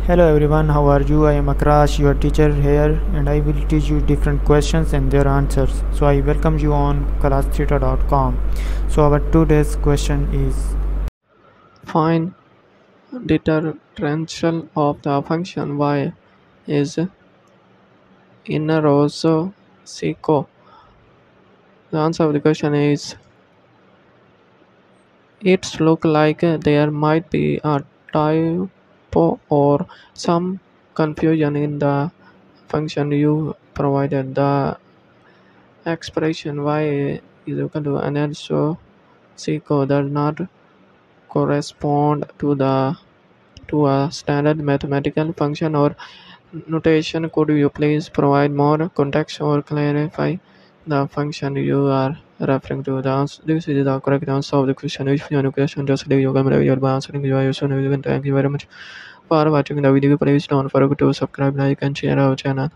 Hello everyone, how are you? I am Akrash, your teacher here, and I will teach you different questions and their answers. So I welcome you on classtheta.com. So our today's question is Find differential of the function y is in rosso seco. The answer of the question is it's look like there might be a typo or some confusion in the function you provided. The expression y is equal to an rosso seco does not correspond to a standard mathematical function or notation. Could you please provide more context or clarify the function you are referring to? This is the correct answer of the question. If you have a question, just leave your comment below by answering. You are soon. Thank you very much for watching the video. Please don't forget to subscribe, like, and share our channel.